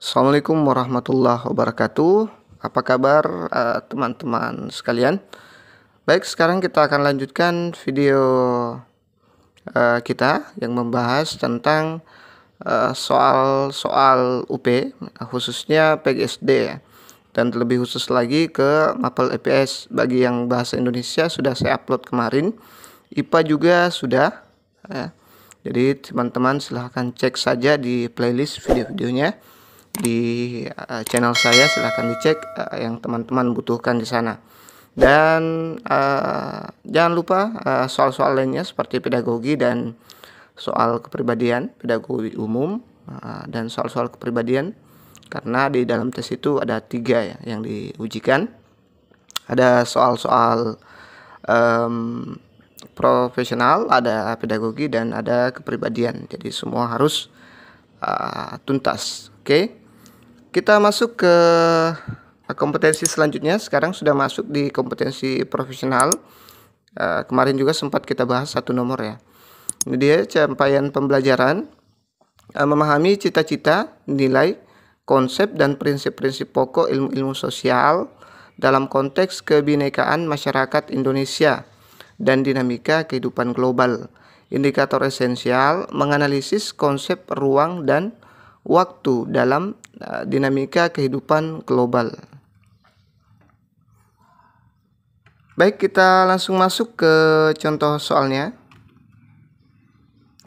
Assalamualaikum warahmatullahi wabarakatuh. Apa kabar teman-teman sekalian? Baik, sekarang kita akan lanjutkan video kita yang membahas tentang soal-soal UP, khususnya PGSD ya. Dan lebih khusus lagi ke Mapel EPS. Bagi yang bahasa Indonesia sudah saya upload kemarin, IPA juga sudah ya. Jadi teman-teman silahkan cek saja di playlist video-videonya di channel saya, silahkan dicek yang teman-teman butuhkan di sana. Dan jangan lupa soal-soal lainnya seperti pedagogi dan soal kepribadian, pedagogi umum dan soal-soal kepribadian, karena di dalam tes itu ada 3 ya yang diujikan. Ada soal-soal profesional, ada pedagogi, dan ada kepribadian. Jadi semua harus tuntas. Oke. Kita masuk ke kompetensi selanjutnya. Sekarang sudah masuk di kompetensi profesional. Kemarin juga sempat kita bahas 1 nomor ya. Ini dia capaian pembelajaran, memahami cita-cita, nilai, konsep dan prinsip-prinsip pokok ilmu-ilmu sosial dalam konteks kebinekaan masyarakat Indonesia dan dinamika kehidupan global. Indikator esensial, menganalisis konsep ruang dan waktu dalam dinamika kehidupan global. Baik, kita langsung masuk ke contoh soalnya.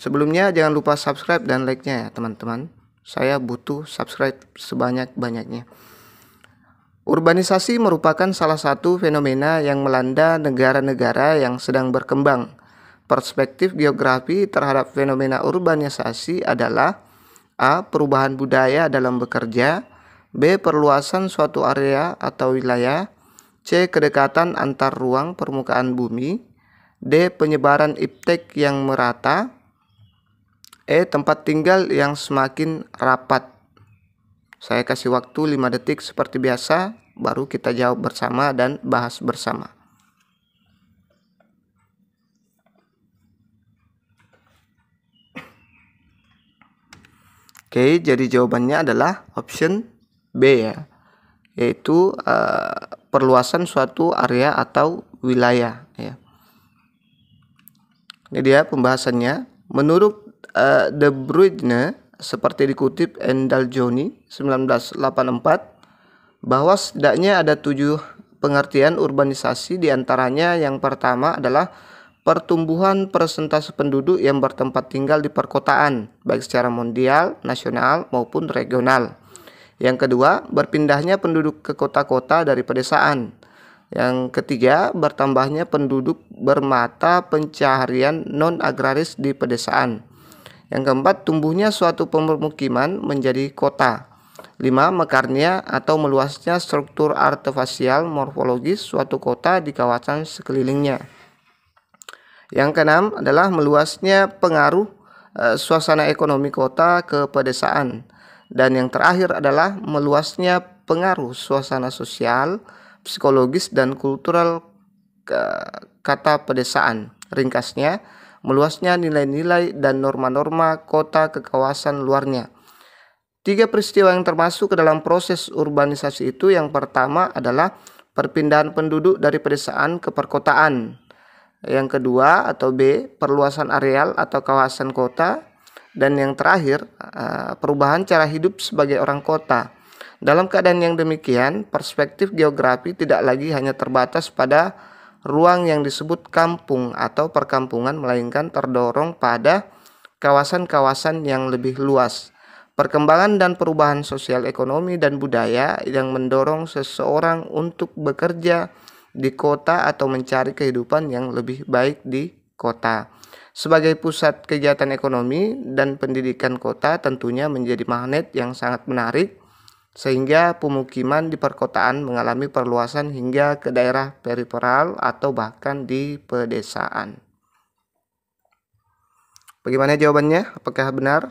Sebelumnya jangan lupa subscribe dan like-nya ya teman-teman. Saya butuh subscribe sebanyak-banyaknya. Urbanisasi merupakan salah satu fenomena yang melanda negara-negara yang sedang berkembang. Perspektif geografi terhadap fenomena urbanisasi adalah A. Perubahan budaya dalam bekerja. B. Perluasan suatu area atau wilayah. C. Kedekatan antar ruang permukaan bumi. D. Penyebaran iptek yang merata. E. Tempat tinggal yang semakin rapat. Saya kasih waktu 5 detik seperti biasa, baru kita jawab bersama dan bahas bersama. Oke, jadi jawabannya adalah option B ya, yaitu perluasan suatu area atau wilayah ya. Ini dia pembahasannya. Menurut De Bruyne, seperti dikutip Endal Joni 1984, bahwa setidaknya ada 7 pengertian urbanisasi, diantaranya yang pertama adalah pertumbuhan persentase penduduk yang bertempat tinggal di perkotaan, baik secara mondial, nasional, maupun regional. Yang kedua, berpindahnya penduduk ke kota-kota dari pedesaan. Yang ketiga, bertambahnya penduduk bermata pencaharian non-agraris di pedesaan. Yang keempat, tumbuhnya suatu pemukiman menjadi kota. 5. Mekarnya atau meluasnya struktur artefasial morfologis suatu kota di kawasan sekelilingnya. Yang keenam adalah meluasnya pengaruh suasana ekonomi kota ke pedesaan. Dan yang terakhir adalah meluasnya pengaruh suasana sosial, psikologis, dan kultural kata pedesaan. Ringkasnya, meluasnya nilai-nilai dan norma-norma kota ke kawasan luarnya. 3 peristiwa yang termasuk ke dalam proses urbanisasi itu, yang pertama adalah perpindahan penduduk dari pedesaan ke perkotaan. Yang kedua atau B, perluasan areal atau kawasan kota. Dan yang terakhir, perubahan cara hidup sebagai orang kota. Dalam keadaan yang demikian, perspektif geografi tidak lagi hanya terbatas pada ruang yang disebut kampung atau perkampungan, melainkan terdorong pada kawasan-kawasan yang lebih luas. Perkembangan dan perubahan sosial, ekonomi, dan budaya yang mendorong seseorang untuk bekerja di kota atau mencari kehidupan yang lebih baik di kota. Sebagai pusat kegiatan ekonomi dan pendidikan, kota tentunya menjadi magnet yang sangat menarik, sehingga pemukiman di perkotaan mengalami perluasan hingga ke daerah periferal atau bahkan di pedesaan. Bagaimana jawabannya? Apakah benar?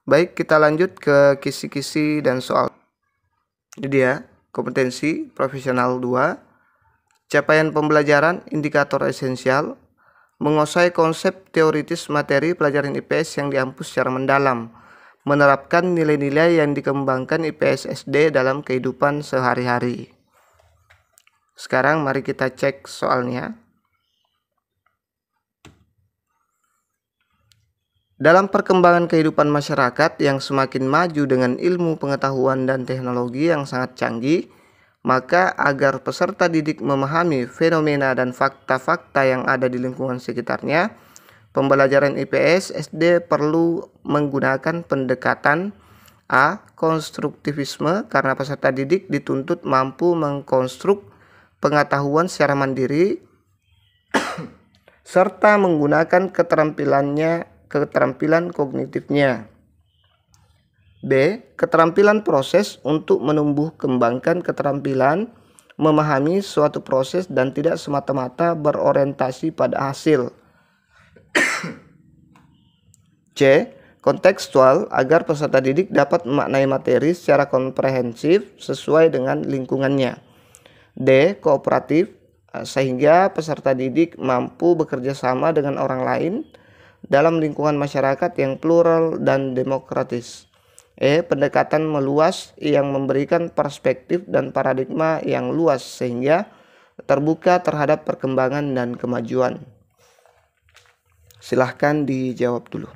Baik, kita lanjut ke kisi-kisi dan soal. Ini dia kompetensi profesional 2. Capaian pembelajaran, indikator esensial, menguasai konsep teoritis materi pelajaran IPS yang diampu secara mendalam, menerapkan nilai-nilai yang dikembangkan IPS SD dalam kehidupan sehari-hari. Sekarang mari kita cek soalnya. Dalam perkembangan kehidupan masyarakat yang semakin maju dengan ilmu pengetahuan dan teknologi yang sangat canggih, maka agar peserta didik memahami fenomena dan fakta-fakta yang ada di lingkungan sekitarnya, pembelajaran IPS SD perlu menggunakan pendekatan A. Konstruktivisme, karena peserta didik dituntut mampu mengkonstruk pengetahuan secara mandiri serta menggunakan keterampilan kognitifnya. B. Keterampilan proses untuk menumbuh kembangkan keterampilan memahami suatu proses dan tidak semata-mata berorientasi pada hasil. C. Kontekstual, agar peserta didik dapat memaknai materi secara komprehensif sesuai dengan lingkungannya. D. Kooperatif, sehingga peserta didik mampu bekerja sama dengan orang lain dalam lingkungan masyarakat yang plural dan demokratis. E. Pendekatan meluas yang memberikan perspektif dan paradigma yang luas sehingga terbuka terhadap perkembangan dan kemajuan. Silahkan dijawab dulu.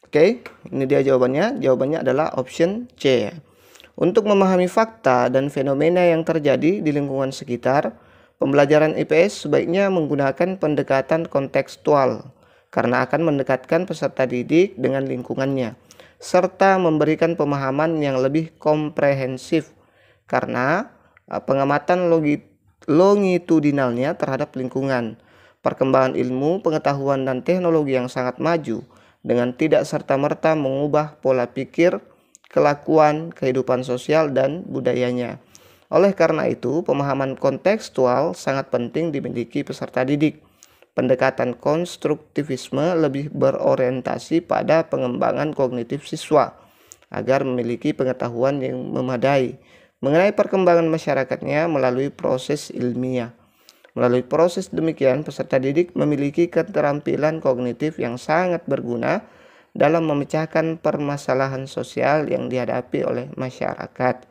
Oke, ini dia jawabannya. Jawabannya adalah option C. Untuk memahami fakta dan fenomena yang terjadi di lingkungan sekitar, pembelajaran IPS sebaiknya menggunakan pendekatan kontekstual karena akan mendekatkan peserta didik dengan lingkungannya, serta memberikan pemahaman yang lebih komprehensif karena pengamatan longitudinalnya terhadap lingkungan, perkembangan ilmu, pengetahuan, dan teknologi yang sangat maju dengan tidak serta-merta mengubah pola pikir, kelakuan, kehidupan sosial, dan budayanya. Oleh karena itu, pemahaman kontekstual sangat penting dimiliki peserta didik. Pendekatan konstruktivisme lebih berorientasi pada pengembangan kognitif siswa agar memiliki pengetahuan yang memadai mengenai perkembangan masyarakatnya melalui proses ilmiah. Melalui proses demikian, peserta didik memiliki keterampilan kognitif yang sangat berguna dalam memecahkan permasalahan sosial yang dihadapi oleh masyarakat.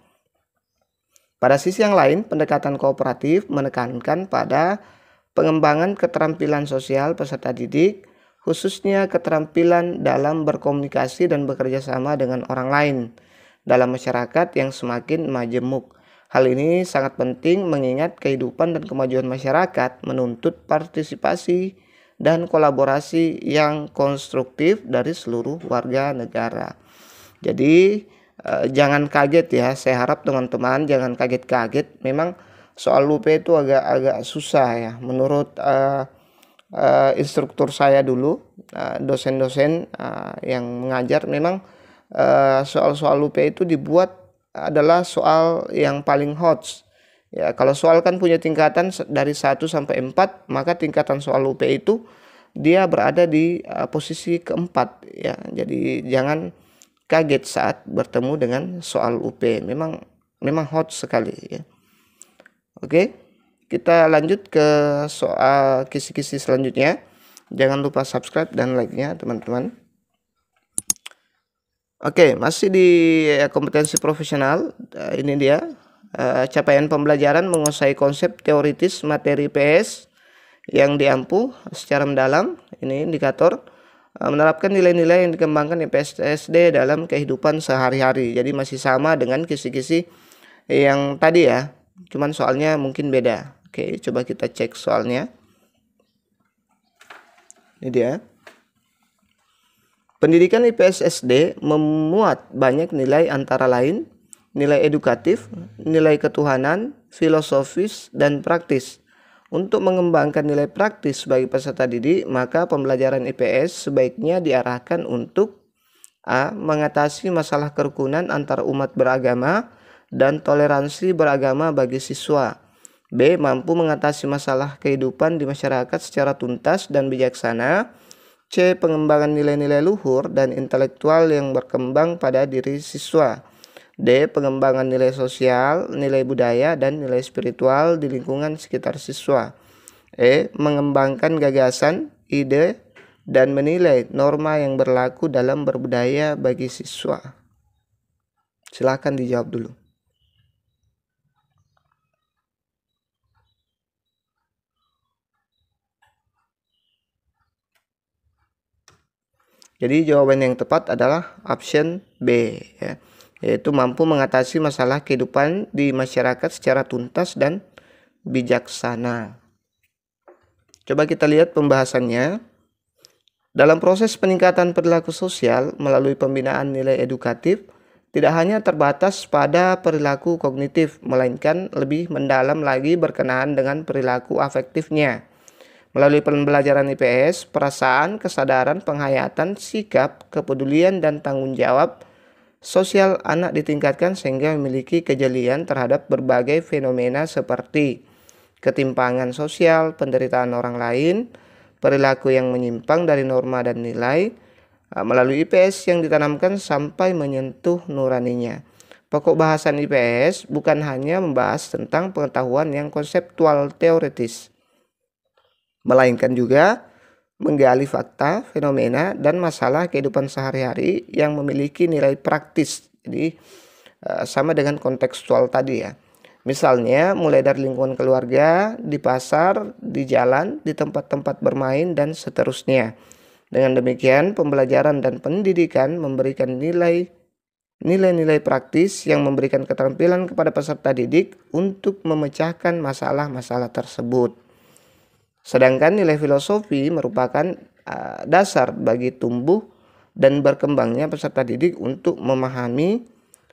Pada sisi yang lain, pendekatan kooperatif menekankan pada pengembangan keterampilan sosial peserta didik, khususnya keterampilan dalam berkomunikasi dan bekerja sama dengan orang lain dalam masyarakat yang semakin majemuk. Hal ini sangat penting mengingat kehidupan dan kemajuan masyarakat menuntut partisipasi dan kolaborasi yang konstruktif dari seluruh warga negara. Jadi jangan kaget ya, saya harap teman-teman jangan kaget-kaget. Memang soal UP itu agak susah ya. Menurut instruktur saya dulu, dosen-dosen yang mengajar, memang soal-soal UP itu dibuat adalah soal yang paling hot. Ya, kalau soal kan punya tingkatan dari 1 sampai 4, maka tingkatan soal UP itu dia berada di posisi keempat ya. Jadi jangan kaget saat bertemu dengan soal UP. Memang hot sekali ya. Oke, kita lanjut ke soal kisi-kisi selanjutnya. Jangan lupa subscribe dan like-nya teman-teman. Oke, masih di kompetensi profesional. Ini dia capaian pembelajaran menguasai konsep teoritis materi PS yang diampu secara mendalam. Ini indikator menerapkan nilai-nilai yang dikembangkan IPS SD dalam kehidupan sehari-hari. Jadi masih sama dengan kisi-kisi yang tadi ya, cuman soalnya mungkin beda. Oke, coba kita cek soalnya. Ini dia. Pendidikan IPS SD memuat banyak nilai antara lain nilai edukatif, nilai ketuhanan, filosofis, dan praktis. Untuk mengembangkan nilai praktis bagi peserta didik, maka pembelajaran IPS sebaiknya diarahkan untuk A. Mengatasi masalah kerukunan antar umat beragama dan toleransi beragama bagi siswa. B. Mampu mengatasi masalah kehidupan di masyarakat secara tuntas dan bijaksana. C. Pengembangan nilai-nilai luhur dan intelektual yang berkembang pada diri siswa. D. Pengembangan nilai sosial, nilai budaya, dan nilai spiritual di lingkungan sekitar siswa. E. Mengembangkan gagasan, ide, dan menilai norma yang berlaku dalam berbudaya bagi siswa. Silakan dijawab dulu. Jadi jawaban yang tepat adalah option B, ya, yaitu mampu mengatasi masalah kehidupan di masyarakat secara tuntas dan bijaksana. Coba kita lihat pembahasannya. Dalam proses peningkatan perilaku sosial melalui pembinaan nilai edukatif, tidak hanya terbatas pada perilaku kognitif, melainkan lebih mendalam lagi berkenaan dengan perilaku afektifnya. Melalui pembelajaran IPS, perasaan, kesadaran, penghayatan, sikap, kepedulian, dan tanggung jawab sosial anak ditingkatkan sehingga memiliki kejelian terhadap berbagai fenomena seperti ketimpangan sosial, penderitaan orang lain, perilaku yang menyimpang dari norma dan nilai, melalui IPS yang ditanamkan sampai menyentuh nuraninya. Pokok bahasan IPS bukan hanya membahas tentang pengetahuan yang konseptual teoritis, melainkan juga menggali fakta, fenomena, dan masalah kehidupan sehari-hari yang memiliki nilai praktis. Jadi sama dengan kontekstual tadi, ya. Misalnya mulai dari lingkungan keluarga, di pasar, di jalan, di tempat-tempat bermain, dan seterusnya. Dengan demikian, pembelajaran dan pendidikan memberikan nilai-nilai praktis yang memberikan keterampilan kepada peserta didik untuk memecahkan masalah-masalah tersebut. Sedangkan nilai filosofi merupakan dasar bagi tumbuh dan berkembangnya peserta didik untuk memahami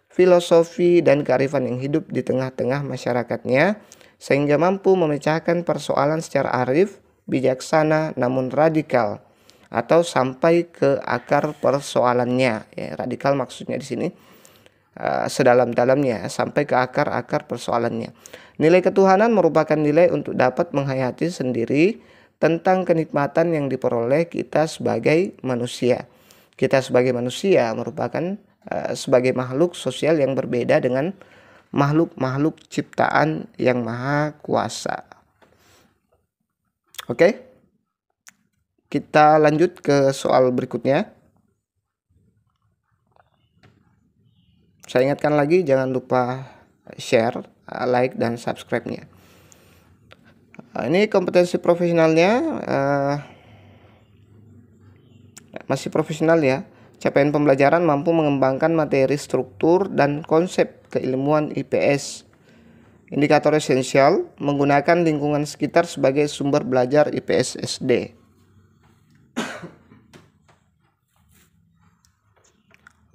filosofi dan kearifan yang hidup di tengah-tengah masyarakatnya, sehingga mampu memecahkan persoalan secara arif, bijaksana, namun radikal, atau sampai ke akar persoalannya. Ya, radikal maksudnya di sini sedalam-dalamnya, sampai ke akar-akar persoalannya. Nilai ketuhanan merupakan nilai untuk dapat menghayati sendiri tentang kenikmatan yang diperoleh kita sebagai manusia. Kita sebagai manusia merupakan sebagai makhluk sosial yang berbeda dengan makhluk-makhluk ciptaan yang maha kuasa. Oke, kita lanjut ke soal berikutnya. Saya ingatkan lagi, jangan lupa share, like, dan subscribe-nya. Ini kompetensi profesionalnya masih profesional, ya. Capaian pembelajaran mampu mengembangkan materi, struktur, dan konsep keilmuan IPS. Indikator esensial menggunakan lingkungan sekitar sebagai sumber belajar IPS SD.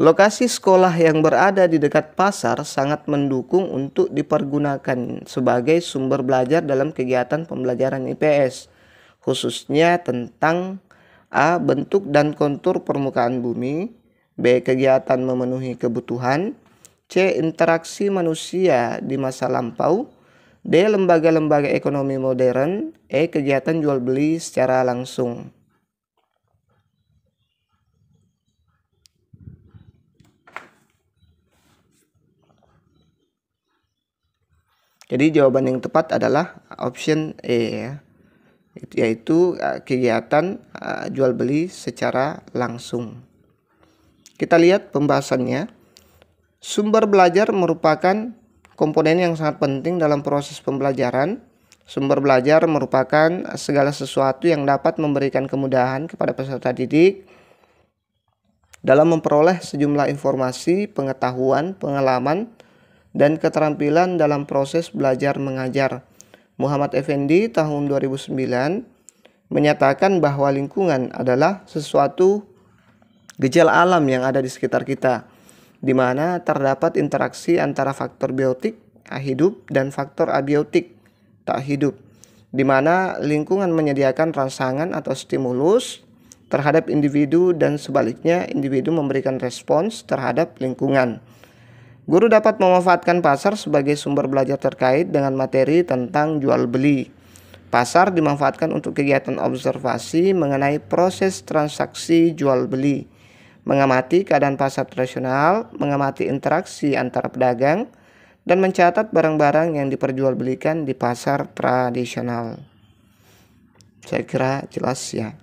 Lokasi sekolah yang berada di dekat pasar sangat mendukung untuk dipergunakan sebagai sumber belajar dalam kegiatan pembelajaran IPS, khususnya tentang A. Bentuk dan kontur permukaan bumi, B. Kegiatan memenuhi kebutuhan, C. Interaksi manusia di masa lampau, D. Lembaga-lembaga ekonomi modern, E. Kegiatan jual beli secara langsung. Jadi jawaban yang tepat adalah option E, ya, yaitu kegiatan jual beli secara langsung. Kita lihat pembahasannya. Sumber belajar merupakan komponen yang sangat penting dalam proses pembelajaran. Sumber belajar merupakan segala sesuatu yang dapat memberikan kemudahan kepada peserta didik dalam memperoleh sejumlah informasi, pengetahuan, pengalaman, dan keterampilan dalam proses belajar mengajar. Muhammad Effendi tahun 2009 menyatakan bahwa lingkungan adalah sesuatu gejala alam yang ada di sekitar kita, di mana terdapat interaksi antara faktor biotik hidup dan faktor abiotik tak hidup, di mana lingkungan menyediakan rangsangan atau stimulus terhadap individu dan sebaliknya individu memberikan respons terhadap lingkungan. Guru dapat memanfaatkan pasar sebagai sumber belajar terkait dengan materi tentang jual beli. Pasar dimanfaatkan untuk kegiatan observasi mengenai proses transaksi jual beli. mengamati keadaan pasar tradisional, mengamati interaksi antara pedagang, dan mencatat barang-barang yang diperjualbelikan di pasar tradisional. Saya kira jelas ya.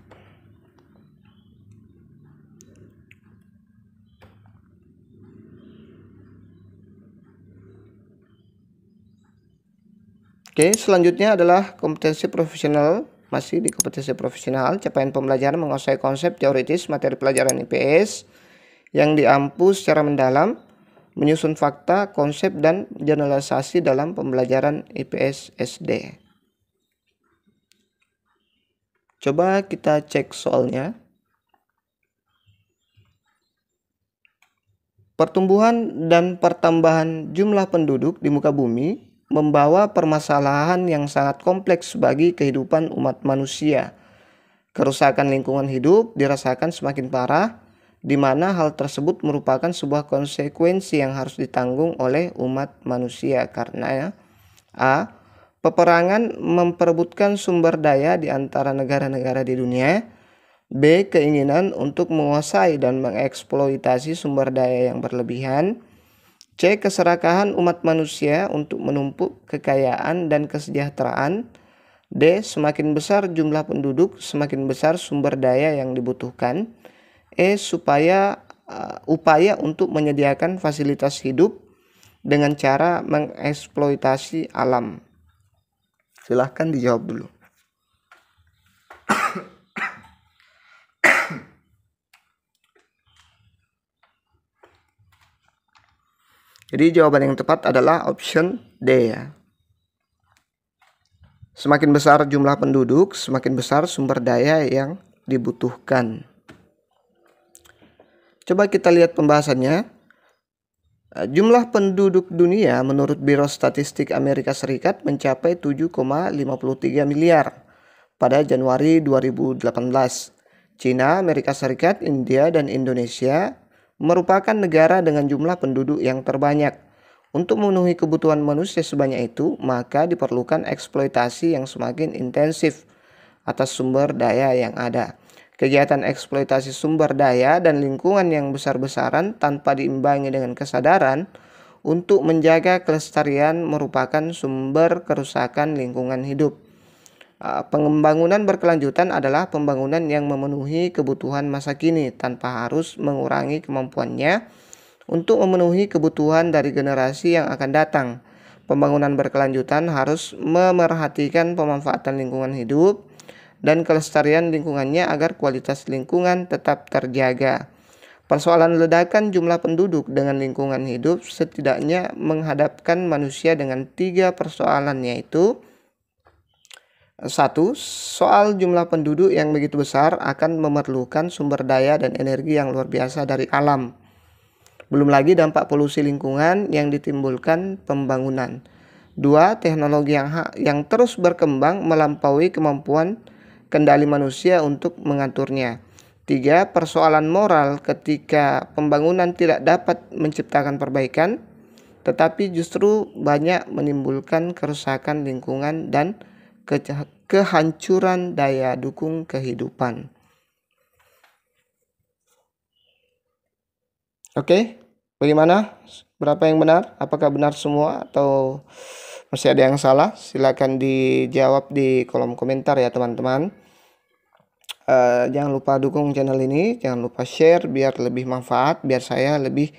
Oke, selanjutnya adalah kompetensi profesional. Masih di kompetensi profesional, capaian pembelajaran menguasai konsep teoritis materi pelajaran IPS yang diampu secara mendalam, menyusun fakta, konsep, dan generalisasi dalam pembelajaran IPS SD. Coba kita cek soalnya. Pertumbuhan dan pertambahan jumlah penduduk di muka bumi membawa permasalahan yang sangat kompleks bagi kehidupan umat manusia. Kerusakan lingkungan hidup dirasakan semakin parah, di mana hal tersebut merupakan sebuah konsekuensi yang harus ditanggung oleh umat manusia karena A. Peperangan memperebutkan sumber daya di antara negara-negara di dunia. B. Keinginan untuk menguasai dan mengeksploitasi sumber daya yang berlebihan. C. Keserakahan umat manusia untuk menumpuk kekayaan dan kesejahteraan. D. Semakin besar jumlah penduduk, semakin besar sumber daya yang dibutuhkan. E. Upaya untuk menyediakan fasilitas hidup dengan cara mengeksploitasi alam. Silahkan dijawab dulu. Jadi jawaban yang tepat adalah option D ya. Semakin besar jumlah penduduk, semakin besar sumber daya yang dibutuhkan. Coba kita lihat pembahasannya. Jumlah penduduk dunia menurut Biro Statistik Amerika Serikat mencapai 7,53 miliar pada Januari 2018. Cina, Amerika Serikat, India, dan Indonesia merupakan negara dengan jumlah penduduk yang terbanyak. Untuk memenuhi kebutuhan manusia sebanyak itu, maka diperlukan eksploitasi yang semakin intensif atas sumber daya yang ada. Kegiatan eksploitasi sumber daya dan lingkungan yang besar-besaran tanpa diimbangi dengan kesadaran untuk menjaga kelestarian merupakan sumber kerusakan lingkungan hidup. Pembangunan berkelanjutan adalah pembangunan yang memenuhi kebutuhan masa kini tanpa harus mengurangi kemampuannya untuk memenuhi kebutuhan dari generasi yang akan datang. Pembangunan berkelanjutan harus memerhatikan pemanfaatan lingkungan hidup dan kelestarian lingkungannya agar kualitas lingkungan tetap terjaga. Persoalan ledakan jumlah penduduk dengan lingkungan hidup setidaknya menghadapkan manusia dengan 3 persoalan, yaitu 1. Soal jumlah penduduk yang begitu besar akan memerlukan sumber daya dan energi yang luar biasa dari alam. Belum lagi dampak polusi lingkungan yang ditimbulkan pembangunan. 2. Teknologi yang terus berkembang melampaui kemampuan kendali manusia untuk mengaturnya. 3. Persoalan moral ketika pembangunan tidak dapat menciptakan perbaikan, tetapi justru banyak menimbulkan kerusakan lingkungan dan kehancuran daya dukung kehidupan. Oke, bagaimana? Berapa yang benar? Apakah benar semua atau masih ada yang salah? Silakan dijawab di kolom komentar ya teman-teman. Jangan lupa dukung channel ini, jangan lupa share biar lebih manfaat, biar saya lebih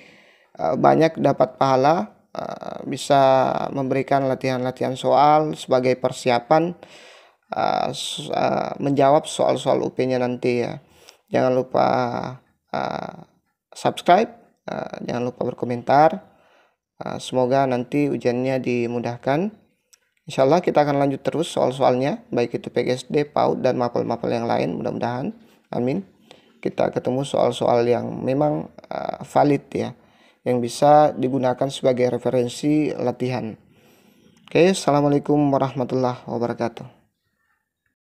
banyak dapat pahala, bisa memberikan latihan-latihan soal sebagai persiapan menjawab soal-soal UP-nya nanti ya. Jangan lupa subscribe, jangan lupa berkomentar. Semoga nanti ujiannya dimudahkan. Insyaallah kita akan lanjut terus soal-soalnya, baik itu PGSD, PAUD, dan mapel-mapel yang lain, mudah-mudahan. Amin. Kita ketemu soal-soal yang memang valid ya, yang bisa digunakan sebagai referensi latihan. Oke, assalamualaikum warahmatullahi wabarakatuh.